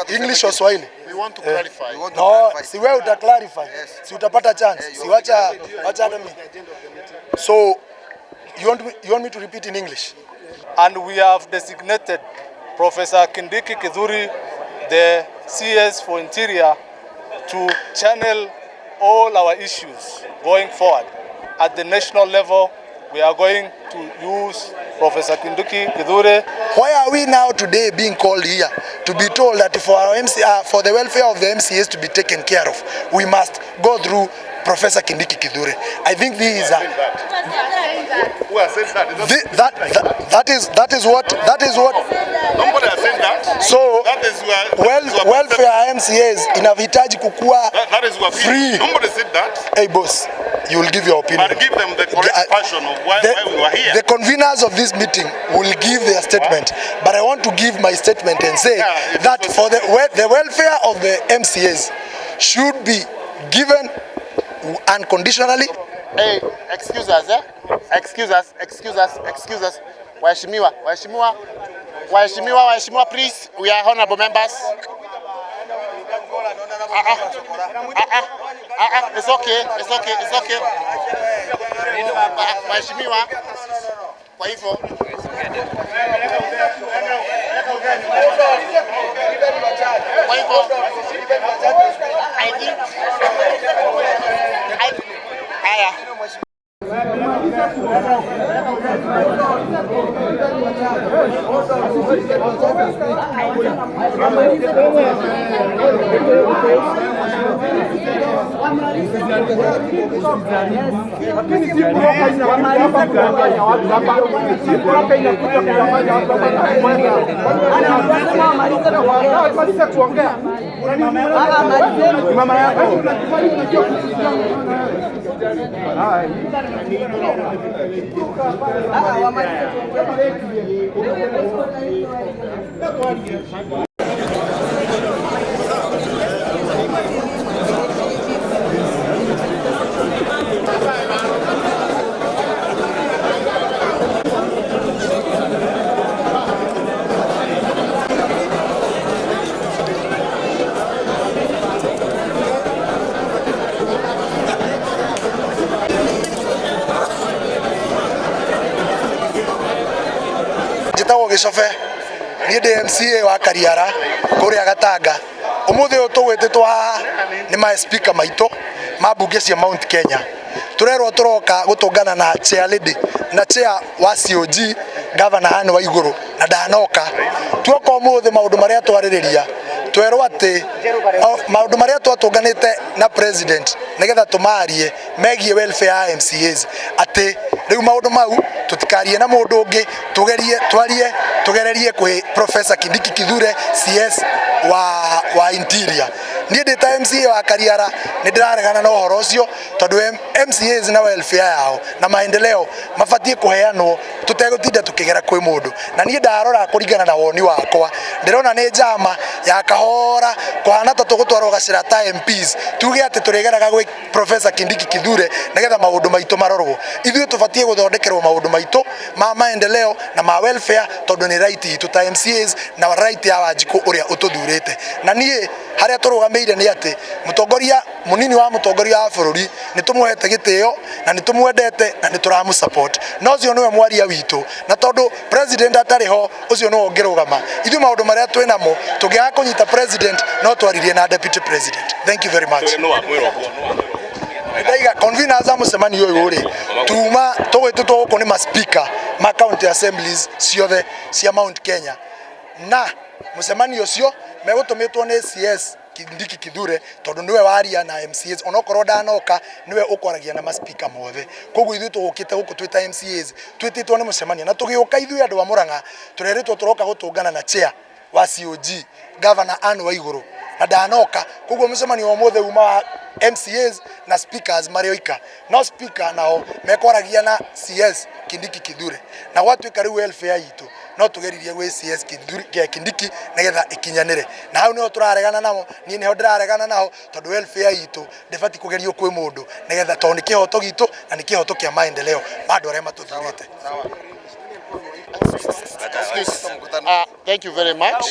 English or Swahili? We want to clarify. Si wewe uta clarify. Si utapata chance. Si wacha mimi. So you want me to repeat in English? And we have designated Professor Kindiki Kithure, the CS for Interior, to channel all our issues going forward. At the national level, we are going to use Professor Kindiki Kithure. Why are we now today being called here to be told that for the welfare of the MCAs to be taken care of, we must go through Professor Kindiki Kithure? I think this is Who has said that? that is what Nobody has said that. So that is where welfare MCAs inavihitaji kukua that is where free. Nobody said that. Hey boss, you will give your opinion. But give them the correct version of why we were here. The conveners of this meeting will give their statement, but I want to give my statement and say that for the welfare of the MCAs should be given unconditionally. Hey, excuse us, eh? Excuse us. Waheshimiwa, please. We are honorable members. It's okay. Waheshimiwa, kwa hivyo. I think haya. Gicobe ni DMCA wa Kariara kuria Gatanga umuthi utugwititwo haha ni ma speaker maito mabunge cia Mount Kenya turerwo turoka gutungana na chair lady na chair wa COG governor hano wa iguru na ndanoka tuoka umuthi maundu maria twaririria twerwo ati maundu maria twatunganite na president nigetha tumarie megie welfare ya MCAs ati riu maundu mau tutikarie na mundu ungi tugererie kwi Professor Kindiki Kithure CS wa Interior ni ndita MCA wa Kariara ni ndiraregana na uhoro ucio tondu MCAs na welfare yao na maendeleo mafatie kuheanwo tutegutinda tukigera kwi mundu na ni ndarora kuringana na woni wakwa ndirona ni njama ya kahora kuhana ta tugutwarwo gacira ta MPs tuge ati turigeraga gwi Professor Kindiki Kithure nigetha maundu maitu marorwo ithuĩ tufatie guthondekerwo maundu maitu ma maendeleo na ma welfare tondu ni right itu ta MCAs na right ya Wanjiku uria ututhurite na nie haria turugameire ni ati mutongoria munini wa mutongoria wa bururi ni tumuhete gitio na ni tumwendete na ni turamu support no cio niwe mwaria witu na tondu president atariho ucio no ngirugama ithu maundu maria twinamo tungiaga kunyita president no twaririe na deputy president. Thank you very much. Ndaiga conveners amusemani uyu tuma tugwititwo guku ni ma speaker ma county assemblies ciothe cia Mount Kenya na musemani ucio megutumitwo ni CS Kindiki Kithure tondu niwe waria na MCAs onokorwo ndanoka niwe ukoragia na ma speaker mothe koguo ithu tugukite guku twita MCAs twititwo ni musemani na tugiuka ithu andu wa Murang'a tureritwo turoka gutungana na chair wa COG governor Anne wa iguru na ndanoka koguo musemani wa mothe uma MCAs na speakers marioika no speaker nao mekwaragia na CS Kindiki Kithure na gwatuika riu welfare yitu no tugeririe gwe CS Kindiki nigetha ikinyanire na hau niho turaregana namo nie niho ndiraregana nao tondu welfare yitu ndibati kugerio kwi mundu nigetha tondu ni kihoto gitu na ni kihoto kia maendeleo bado aria matuthurite. Thank you very much.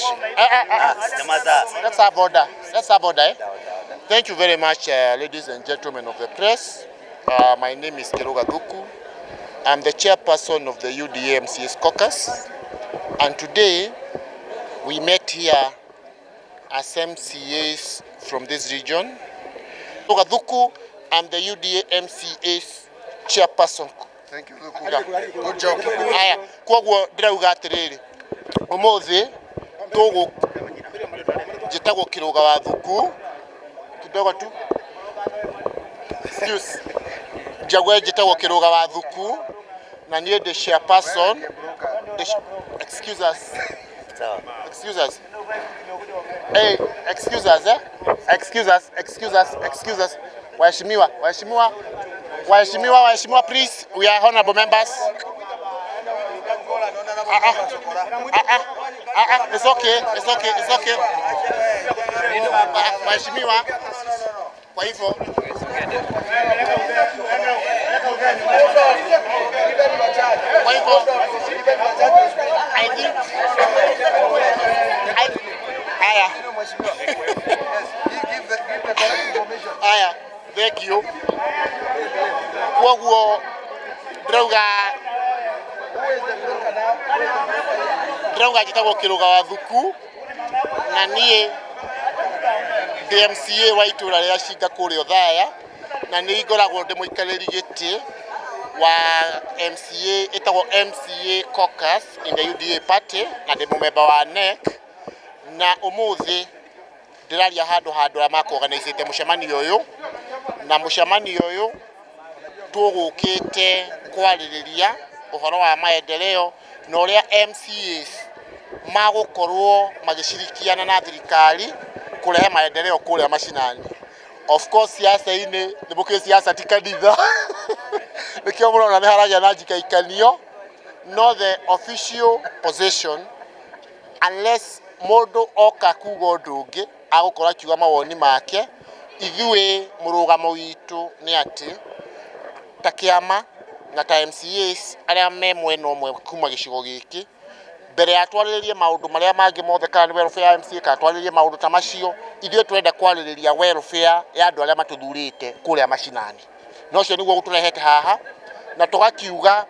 Let's have order. Let's have order. Thank you very much, ladies and gentlemen of the press. My name is Kirinyaga County. I'm the chairperson of the UDA MCA's caucus, and today we met here as MCAs from this region. Kirinyaga, I'm the UDA MCA's chairperson. Thank you. Good job. Aya, kwoguo ndirauga atiriri umuthi tugu jitagwo Kirinyaga wa Thuku kidogo tu excuse jagwe jitagwo Kirinyaga wa Thuku na nie the chairperson excuse us hey excuse us waheshimiwa please, we are honorable members. It's okay. Waheshimiwa, kwa hivyo I think thank you. Kwoguo ndĩrauga njĩtagwo Kirinyaga wa Thuku na niĩ DMCA wa itũra rĩa Cinga kũrĩa Othaya na nĩ ngoragwo ndĩ mũikarĩri gĩtĩ wa MCA ĩtagwo MCA caucus in the UDA party na ndĩ mũmemba wa NEC na ũmũthĩ ndĩraria handũ arĩa makorganĩcĩte mũcemanio ũyũ na mũcemanio ũyũ tũgũkĩte kwarĩrĩria ũhoro wa maendeleo na ũrĩa MCAs magũkorwo magĩcirikiana na thirikari kũrehe maendeleo kũrĩa mashinani. Of course siasa-inĩ nĩ mũkĩ siasa ti kanitha nĩkĩo mũrona nĩ haragia na njikaikanio no the official position unless mũndũ oka kuga ũndũ ũngĩ agũkorwo akiuga mawoni make ithuĩ mũrũgamo witũ nĩ atĩ ta kĩama na ta MCAs arĩa me mwena ũmwe kuma gĩcigo gĩkĩ mbere ya twarĩrĩrie maũndũ marĩa mangĩ mothe kana welfare ya MCA kana twarĩrĩrie maũndũ ta macio ithuĩ twenda kwarĩrĩria welfare ya andũ arĩa matuthurĩte kũrĩa mashinani no cio nĩguo gũtũrehete haha na tũgakiuga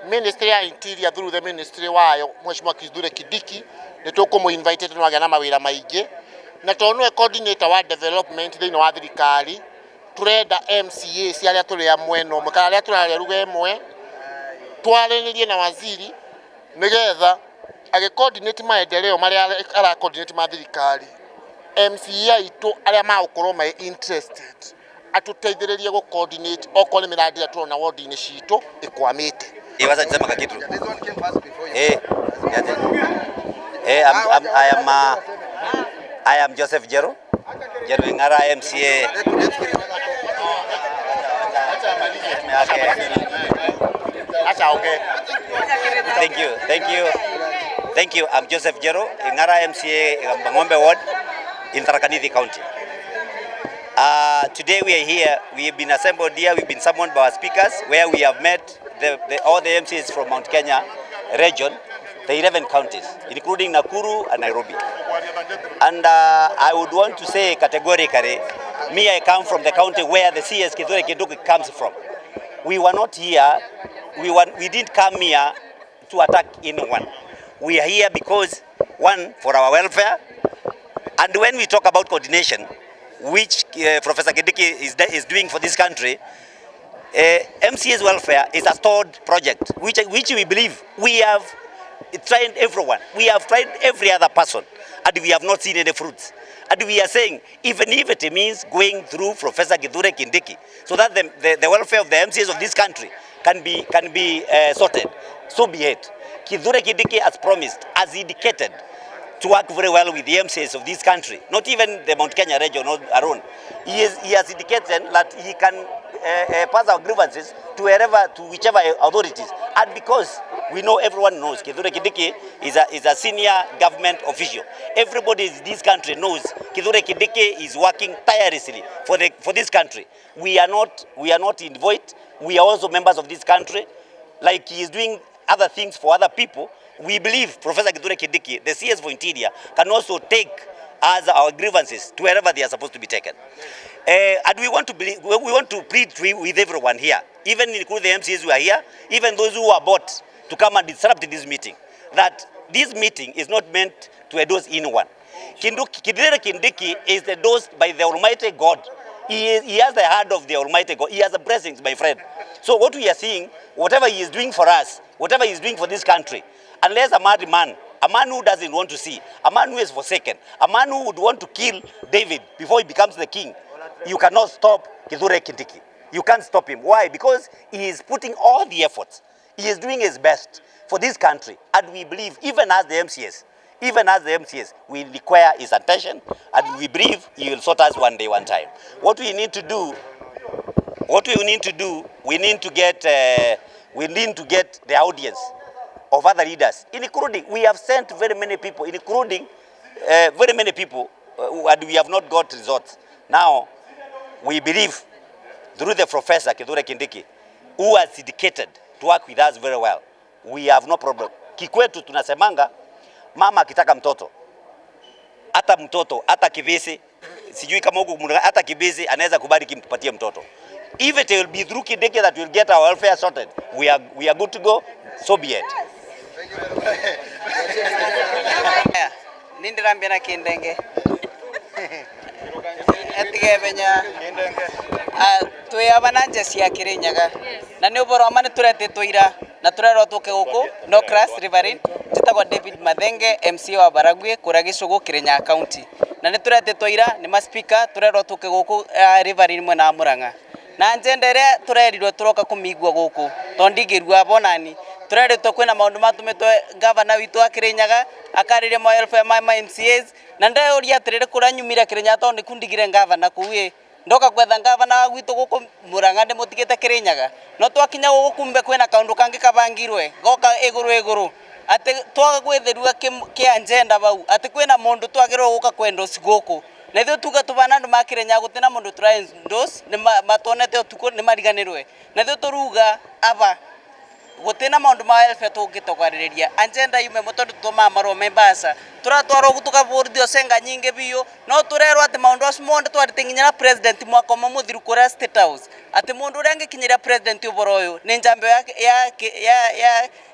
Ministry ya Interior through the ministry wayo Mheshimiwa Kithure Kindiki nĩ tũkũmũ-invite tũnagĩa na mawĩra maingĩ na tondũ nĩwe coordinator wa development thĩinĩ wa thirikari turenda MCAs arĩa tũrĩ a mwena ũmwe kana arĩa tũrarĩa ruga ĩmwe twarĩrĩrie na waziri nĩgetha agĩ-coordinate maendeleo marĩa ara-coordinate ma thirikari MCA aitũ arĩa magũkorwo me interested atuteithĩrĩrie gũ-coordinate okorwo nĩ mĩradi ĩrĩa tũrona ward-inĩ citũ ĩkwamĩte. Wacha nisema kitu. I am Joseph Jero Ngara MCA. Thank you. I'm Joseph Jero Ngara MCA Ng'ombe Ward in Kindiki County. Today we are here. We have been assembled here. We've been summoned by our speakers, where we have met all the MCAs from Mount Kenya region, the 11 counties, including Nakuru and Nairobi. And I would want to say categorically, I come from the county where the CS Kindiki comes from. We were not here. We didn't come here to attack anyone. We are here because, one, for our welfare. And when we talk about coordination, which Professor Kindiki is doing for this country, MCA's welfare is a stored project, which we believe we have tried everyone. We have tried every other person, and we have not seen any fruits. And we are saying, even if it means going through Professor Kithure Kindiki, so that the welfare of the MCAs of this country can be sorted, so be it. Kithure Kindiki has promised, as indicated, to work very well with the MCAs of this country, not even the Mount Kenya region alone. He has indicated that he can pass our grievances to whichever authorities. And because we know, everyone knows, Kithure Kindiki is a senior government official. Everybody in this country knows Kithure Kindiki is working tirelessly for this country. We are not in void. We are also members of this country. Like he is doing other things for other people, we believe Professor Kithure Kindiki, the CS for Interior, can also take as our grievances to wherever they are supposed to be taken. And we want to plead with everyone here, even including the MCs who are here, even those who are bought to come and disrupt this meeting, that this meeting is not meant to endorse anyone. Kithure Kindiki is endorsed by the Almighty God. He has the heart of the Almighty God. He has the blessings, my friend. So what we are seeing, whatever he is doing for us, whatever he is doing for this country, unless a mad man, a man who doesn't want to see, a man who is forsaken, a man who would want to kill David before he becomes the king, you cannot stop Kithure Kindiki. You can't stop him. Why? Because he is putting all the efforts. He is doing his best for this country. And we believe, even as the MCAs, we require his attention, and we believe he will sort us one day, one time. What we need to do, we need to get the audience of other leaders, including, we have sent very many people, and we have not got results. Now, we believe, through the Professor Kithure Kindiki, who has indicated to work with us very well, we have no problem. Kikwetu tunasemanga, mama akitaka mtoto, hata kibisi, sijui kama huko hata kibisi anaweza kubali kimpatie mtoto. If it will be through Kindiki that will get our welfare sorted, we are good to go, so be it. Nindirambia kindenge. Etige benya. Twe abananje cia Kirinyaga. Na ni uboro amane turete toira na turero tuke guku no crash riverine jitagwa David Mathenge MC wa Baragwe kuragicugu Kirinyaga County. Na ni turete toira ni ma speaker turero tuke guku riverine mwena Muranga. Na njendere turerirwe turoka kumigwa guku tondigirwa bonani tureretwo kwina maundu matumitwe governor witu wa Kirinyaga akaririe mo elf ma MCAs na ndauria atirire kuranyumira Kirinyaga tondi kundigire governor kuwe ndoka kwetha governor witu guku Muranga ndi mutigite Kirinyaga no twakinya guku kumbe kwina kaundu kangi kabangirwe goka iguru ati twaga gwetherua ki agenda bau ati kwina mundu twagirwo guka kwendo ciguku na ithu tuga tubana andu ma Kirinyaga gutina mundu endorse ni matonete utuko ni mariganirwe na ithu turuga aba gutina maundu ma elfe tungitogariria agenda yume mutondu tuma maro membasa turatwaro gutuka bordio senga nyinge biyo no turero ati maundu asmonde twaritinginya president mwako muthiru kura State House ati mundu urengi kinyira president uboroyo ni njambe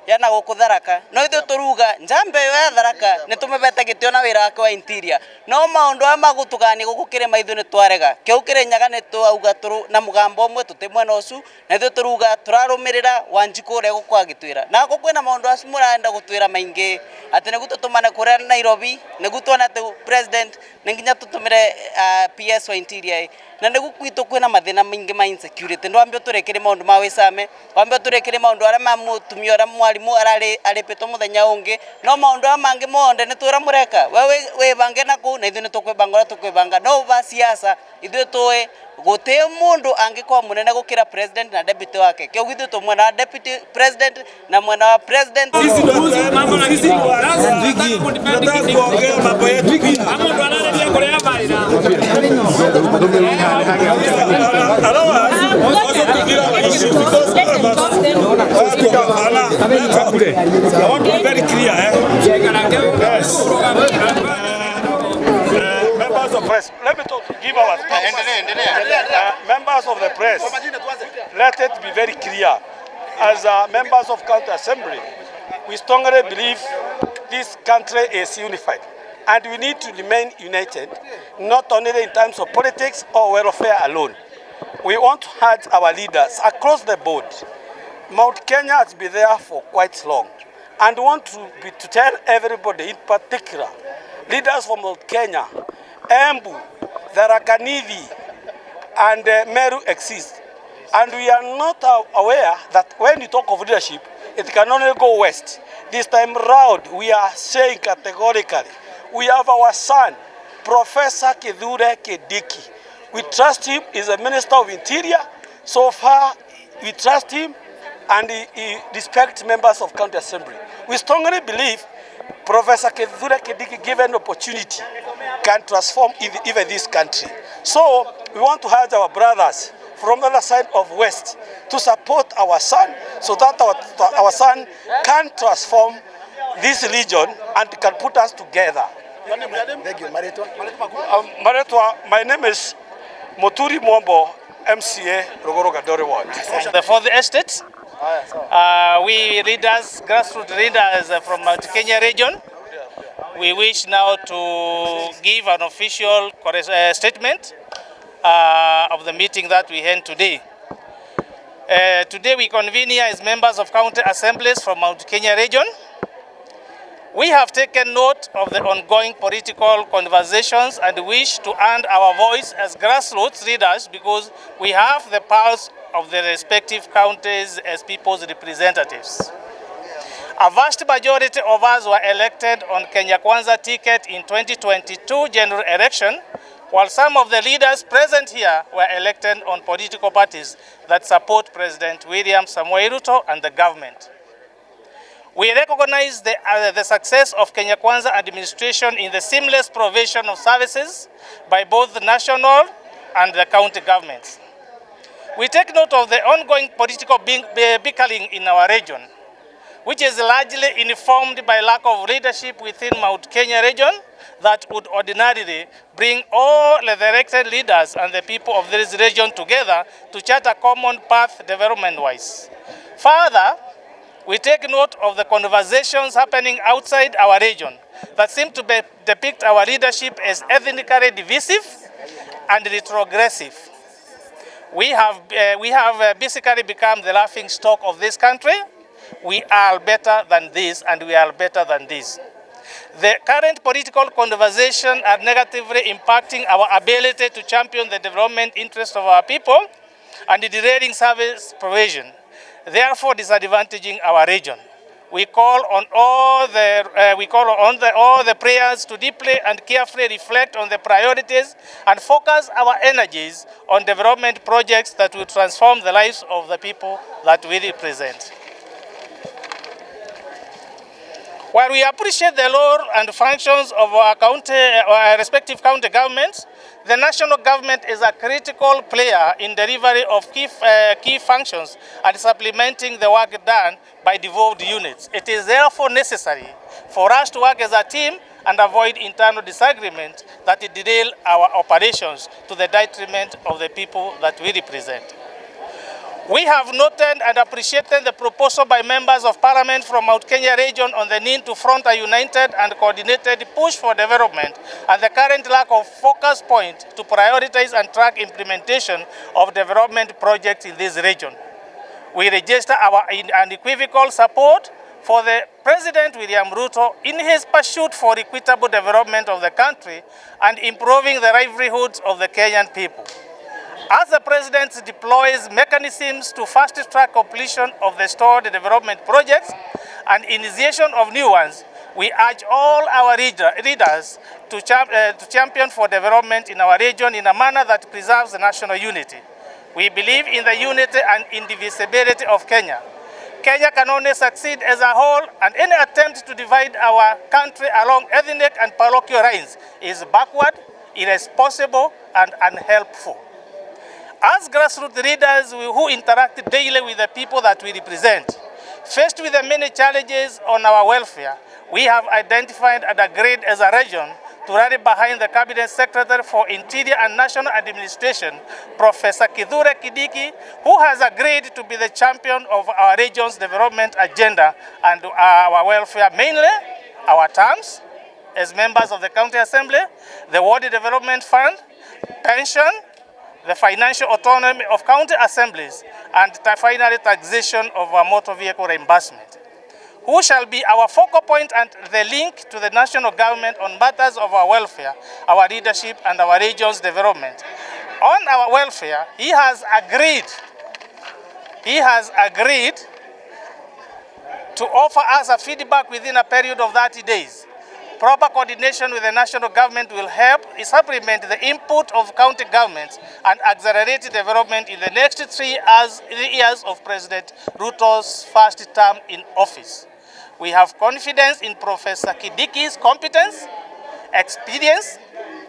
ya na gukutharaka no ithu turuga njambe yo ya tharaka ni tumebete gitio na wira wake wa interior no maundu amagutugani gukukire maithu ni twarega kiu Kirinyaga ni tuauga turu na mugambo umwe tutimwe no su na ithu turuga turarumirira Wanjiku re gukwagitwira na gukwina maundu asmuranda gutwira maingi ati negutu tumane kuria Nairobi negutwana te president nenginya tutumire PS wa interior na negukwitu kwina mathina maingi ma insecurity ndo ambio turekire maundu ma wisame ambio turekire maundu ara mamutumio ara mwalimu arari peto muthenya ungi no maundu amangi monde ni twira mureka we bange naku na ithu ni tukwibanga tukwibanga no ba siasa ithu tuwe guti mundu angikwa munene gukira president na deputy wake kio githu tumwe na deputy president na mwana wa president sisi ndio mambo na sisi tunataka kuongea mambo yetu pia mambo anaendelea kule hapa ina I want to be very clear, yes. Members of press, let me give our speech. Members of the press, let it be very clear. As members of County Assembly, we strongly believe this country is unified. And we need to remain united, not only in terms of politics or welfare alone. We want to urge our leaders across the board. Mount Kenya has been there for quite long. And we want to tell everybody, in particular, leaders from Mount Kenya, Embu, Tharaka-Nithi, and Meru exist. And we are not aware that when you talk of leadership, it can only go west. This time round, we are saying categorically We have our son, Professor Kithure Kindiki. We trust him. He's a Minister of Interior. So far, we trust him and he respects members of County Assembly. We strongly believe Professor Kithure Kindiki, given opportunity, can transform even this country. So we want to urge our brothers from the other side of West to support our son so that our son can transform this region and can put us together. Thank you. Maretwa, my name is Moturi Mwombo, MCA, Rogoro Gadore Ward. For the estate, we leaders, grassroots leaders from Mount Kenya region, we wish now to give an official statement of the meeting that we held today. Today we convene here as members of county assemblies from Mount Kenya region. We have taken note of the ongoing political conversations and wish to add our voice as grassroots leaders because we have the pulse of the respective counties as people's representatives. A vast majority of us were elected on Kenya Kwanza ticket in 2022 general election, while some of the leaders present here were elected on political parties that support President William Samoei Ruto and the government. We recognize the success of Kenya Kwanza administration in the seamless provision of services by both the national and the county governments. We take note of the ongoing political bickering in our region, which is largely informed by lack of leadership within Mount Kenya region that would ordinarily bring all the elected leaders and the people of this region together to chart a common path development-wise. Further, we take note of the conversations happening outside our region that seem to depict our leadership as ethnically divisive and retrogressive. We have basically become the laughing stock of this country. We are better than this and we are better than this. The current political conversation are negatively impacting our ability to champion the development interests of our people and derailing service provision, therefore disadvantaging our region. We call on all the prayers to deeply and carefully reflect on the priorities and focus our energies on development projects that will transform the lives of the people that we represent. While we appreciate the role and functions of our respective county governments, the national government is a critical player in delivery of key functions and supplementing the work done by devolved units. It is therefore necessary for us to work as a team and avoid internal disagreement that derail our operations to the detriment of the people that we represent. We have noted and appreciated the proposal by members of parliament from Mount Kenya region on the need to front a united and coordinated push for development and the current lack of focus point to prioritize and track implementation of development projects in this region. We register our unequivocal support for the President William Ruto in his pursuit for equitable development of the country and improving the livelihoods of the Kenyan people. As the President deploys mechanisms to fast-track completion of the stalled development projects and initiation of new ones, we urge all our leaders to champion for development in our region in a manner that preserves the national unity. We believe in the unity and indivisibility of Kenya. Kenya can only succeed as a whole, and any attempt to divide our country along ethnic and parochial lines is backward, irresponsible, and unhelpful. As grassroots leaders who interact daily with the people that we represent, faced with the many challenges on our welfare, we have identified and agreed as a region to rally behind the Cabinet Secretary for Interior and National Administration, Professor Kithure Kindiki, who has agreed to be the champion of our region's development agenda and our welfare, mainly our terms as members of the County Assembly, the Ward Development Fund, pension, the financial autonomy of county assemblies, and finally taxation of our motor vehicle reimbursement, who shall be our focal point and the link to the national government on matters of our welfare, our leadership, and our region's development. On our welfare, he has agreed to offer us a feedback within a period of 30 days Proper coordination with the national government will help supplement the input of county governments and accelerate development in the next 3 years of President Ruto's first term in office. We have confidence in Professor Kindiki's competence, experience,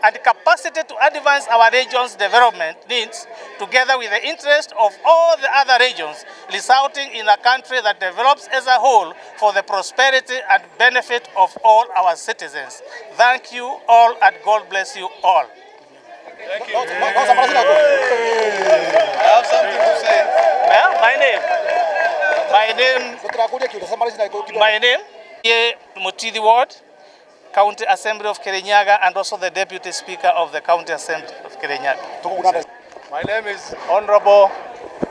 and capacity to advance our region's development needs together with the interest of all the other regions, resulting in a country that develops as a whole for the prosperity and benefit of all our citizens. Thank you all and God bless you all. Thank you. I have something to say. Yeah, my name, Mutidi Ward, County Assembly of Kirinyaga, and also the Deputy Speaker of the County Assembly of Kirinyaga. My name is Honorable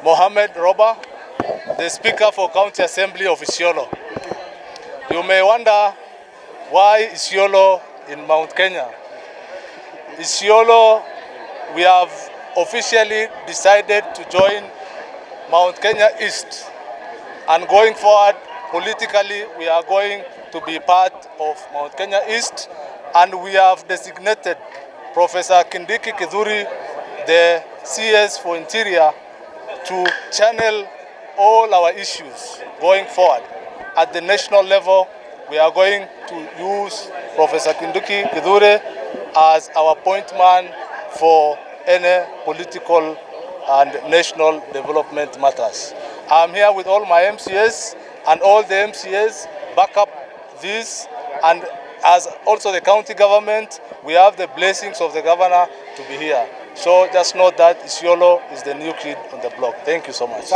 Mohammed Roba, the Speaker for County Assembly of Isiolo. You may wonder why Isiolo in Mount Kenya. Isiolo, we have officially decided to join Mount Kenya East, and going forward politically we are going to be part of Mount Kenya East, and we have designated Professor Kindiki Kithure, the CS for Interior, to channel all our issues going forward. At the national level, we are going to use Professor Kindiki Kithure as our point man for any political and national development matters. I'm here with all my MCAs, and all the MCAs back up this, and as also the county government, we have the blessings of the governor to be here. So just know that Isiolo is the new kid on the block. Thank you so much.